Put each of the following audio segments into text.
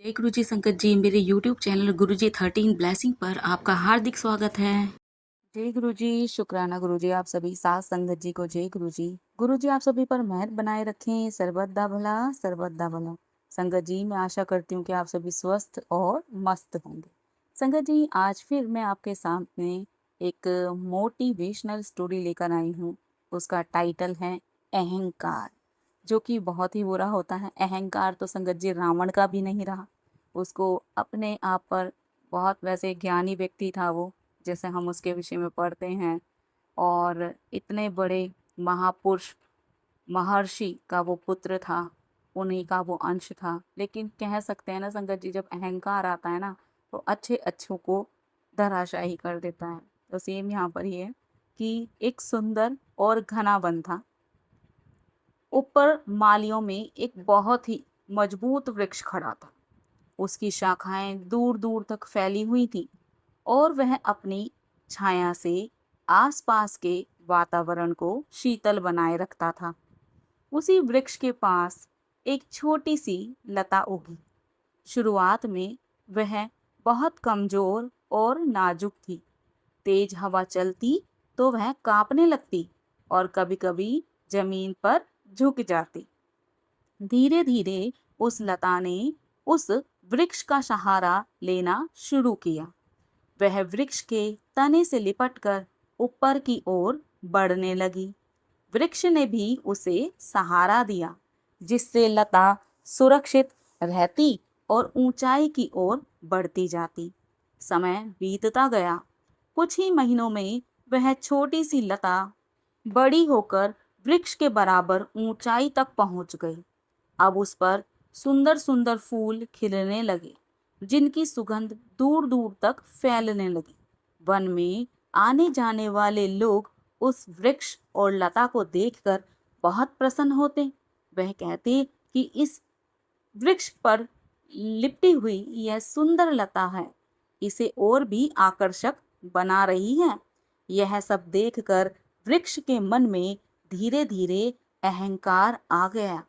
जय गुरु जी संगत जी, मेरे यूट्यूब चैनल गुरु जी 13 ब्लेसिंग पर आपका हार्दिक स्वागत है। जय गुरु जी, शुक्राना गुरु जी, आप सभी साथ संगत जी को जय गुरु जी। गुरु जी आप सभी पर मेहर बनाए रखें, सर्वदा भला सर्वदा भला। संगत जी मैं आशा करती हूँ कि आप सभी स्वस्थ और मस्त होंगे। संगत जी आज फिर मैं आपके सामने एक मोटिवेशनल स्टोरी लेकर आई हूँ। उसका टाइटल है अहंकार, जो कि बहुत ही बुरा होता है। अहंकार तो संगत जी रावण का भी नहीं रहा। उसको अपने आप पर बहुत वैसे ज्ञानी व्यक्ति था वो, जैसे हम उसके विषय में पढ़ते हैं। और इतने बड़े महापुरुष महर्षि का वो पुत्र था, उन्हीं का वो अंश था। लेकिन कह सकते हैं ना संगत जी, जब अहंकार आता है ना तो अच्छे अच्छों को धराशायी कर देता है। तो सेम यहाँ पर ये है कि एक सुंदर और घना वन था। ऊपर मालियों में एक बहुत ही मजबूत वृक्ष खड़ा था। उसकी शाखाएं दूर दूर तक फैली हुई थी और वह अपनी छाया से आसपास के वातावरण को शीतल बनाए रखता था। उसी वृक्ष के पास एक छोटी सी लता उगी। शुरुआत में वह बहुत कमजोर और नाजुक थी। तेज हवा चलती तो वह कांपने लगती और कभी-कभी जमीन पर झुक जाती। धीरे धीरे उस लता ने उस वृक्ष का सहारा लेना शुरू किया। वह वृक्ष के तने से लिपटकर ऊपर की ओर बढ़ने लगी। वृक्ष ने भी उसे सहारा दिया, जिससे लता सुरक्षित रहती और ऊंचाई की ओर बढ़ती जाती। समय बीतता गया। कुछ ही महीनों में वह छोटी सी लता बड़ी होकर वृक्ष के बराबर ऊंचाई तक पहुंच गई। अब उस पर सुंदर सुंदर फूल खिलने लगे, जिनकी सुगंध दूर दूर तक फैलने लगी। वन में आने जाने वाले लोग उस वृक्ष और लता को देखकर बहुत प्रसन्न होते। वह कहते कि इस वृक्ष पर लिपटी हुई यह सुंदर लता है, इसे और भी आकर्षक बना रही है। यह सब देखकर वृक्ष के मन में धीरे धीरे अहंकार आ गया।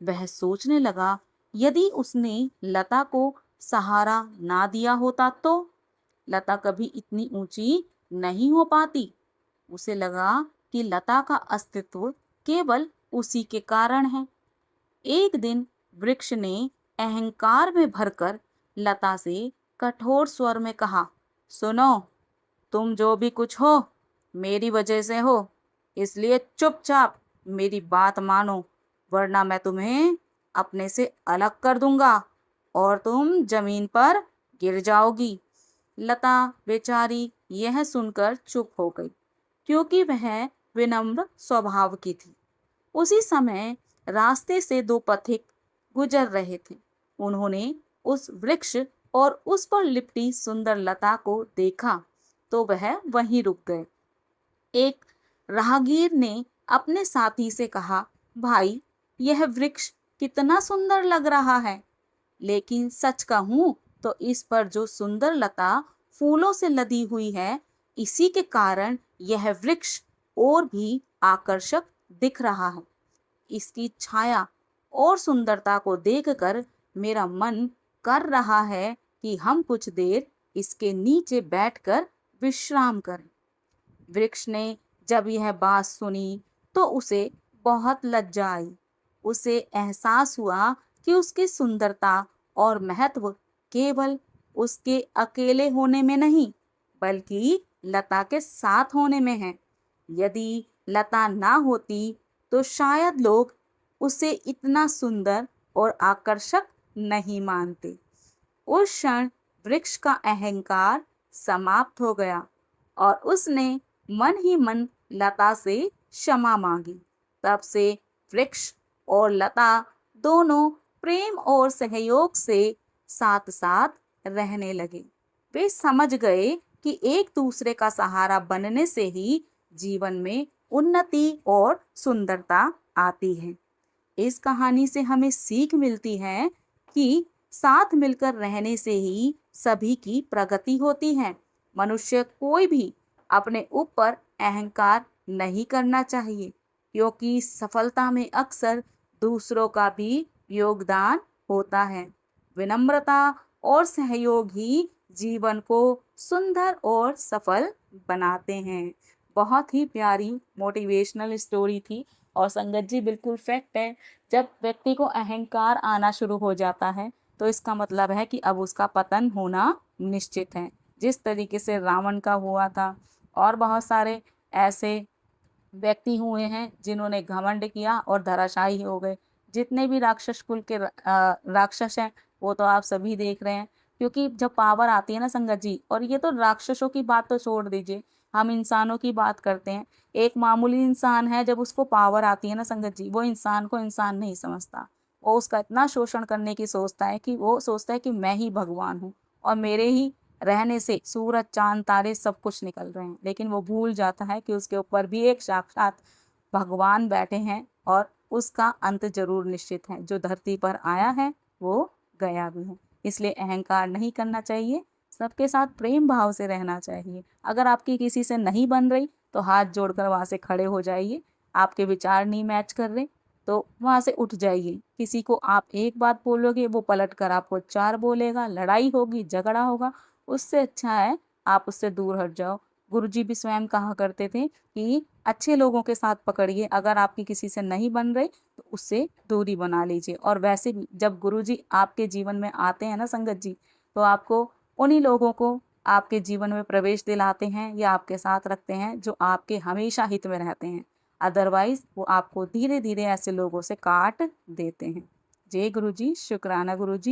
वह सोचने लगा, यदि उसने लता को सहारा ना दिया होता तो लता कभी इतनी ऊंची नहीं हो पाती। उसे लगा कि लता का अस्तित्व केवल उसी के कारण है। एक दिन वृक्ष ने अहंकार में भरकर लता से कठोर स्वर में कहा, सुनो, तुम जो भी कुछ हो मेरी वजह से हो, इसलिए चुपचाप मेरी बात मानो, वरना मैं तुम्हें अपने से अलग कर दूंगा और तुम जमीन पर गिर जाओगी। लता बेचारी यह सुनकर चुप हो गई, क्योंकि वह विनम्र स्वभाव की थी। उसी समय रास्ते से दो पथिक गुजर रहे थे। उन्होंने उस वृक्ष और उस पर लिपटी सुंदर लता को देखा तो वह वहीं रुक गए। एक राहगीर ने अपने साथी से कहा, भाई, यह वृक्ष कितना सुंदर लग रहा है, लेकिन सच कहूं तो इस पर जो सुंदर लता फूलों से लदी हुई है, इसी के कारण यह वृक्ष और भी आकर्षक दिख रहा है। इसकी छाया और सुंदरता को देखकर मेरा मन कर रहा है कि हम कुछ देर इसके नीचे बैठकर विश्राम करें। वृक्ष ने जब यह बात सुनी तो उसे बहुत लज्जा आई। उसे एहसास हुआ कि उसकी सुंदरता और महत्व केवल उसके अकेले होने में नहीं, बल्कि लता के साथ होने में है। यदि लता ना होती तो शायद लोग उसे इतना सुंदर और आकर्षक नहीं मानते। उस क्षण वृक्ष का अहंकार समाप्त हो गया और उसने मन ही मन लता से क्षमा मांगी। तब से वृक्ष और लता दोनों प्रेम और सहयोग से साथ साथ रहने लगे। वे समझ गए कि एक दूसरे का सहारा बनने से ही जीवन में उन्नति और सुंदरता आती है। इस कहानी से हमें सीख मिलती है कि साथ मिलकर रहने से ही सभी की प्रगति होती है। मनुष्य कोई भी अपने ऊपर अहंकार नहीं करना चाहिए, क्योंकि सफलता में अक्सर दूसरों का भी योगदान होता है। विनम्रता और सहयोग ही जीवन को सुंदर और सफल बनाते हैं। बहुत ही प्यारी मोटिवेशनल स्टोरी थी और संगत जी बिल्कुल फैक्ट है। जब व्यक्ति को अहंकार आना शुरू हो जाता है तो इसका मतलब है कि अब उसका पतन होना निश्चित है। जिस तरीके से रावण का हुआ था और बहुत सारे ऐसे व्यक्ति हुए हैं जिन्होंने घमंड किया और धराशायी हो गए। जितने भी राक्षस कुल के राक्षस हैं वो तो आप सभी देख रहे हैं। क्योंकि जब पावर आती है ना संगत जी, और ये तो राक्षसों की बात तो छोड़ दीजिए, हम इंसानों की बात करते हैं। एक मामूली इंसान है, जब उसको पावर आती है ना संगत जी, वो इंसान को इंसान नहीं समझता। वो उसका इतना शोषण करने की सोचता है कि वो सोचता है कि मैं ही भगवान हूँ और मेरे ही रहने से सूरज चांद तारे सब कुछ निकल रहे हैं। लेकिन वो भूल जाता है कि उसके ऊपर भी एक साक्षात भगवान बैठे हैं और उसका अंत जरूर निश्चित है। जो धरती पर आया है वो गया भी है। इसलिए अहंकार नहीं करना चाहिए, सबके साथ प्रेम भाव से रहना चाहिए। अगर आपकी किसी से नहीं बन रही तो हाथ जोड़कर वहां से खड़े हो जाइए। आपके विचार नहीं मैच कर रहे तो वहां से उठ जाइए। किसी को आप एक बात बोलोगे वो पलट कर आपको चार बोलेगा, लड़ाई होगी, झगड़ा होगा। उससे अच्छा है आप उससे दूर हट जाओ। गुरुजी भी स्वयं कहा करते थे कि अच्छे लोगों के साथ पकड़िए, अगर आपकी किसी से नहीं बन रही तो उससे दूरी बना लीजिए। और वैसे भी जब गुरुजी आपके जीवन में आते हैं ना संगत जी, तो आपको उन्हीं लोगों को आपके जीवन में प्रवेश दिलाते हैं या आपके साथ रखते हैं जो आपके हमेशा हित में रहते हैं। अदरवाइज वो आपको धीरे धीरे ऐसे लोगों से काट देते हैं। जय गुरु जी, शुक्राना गुरु जी।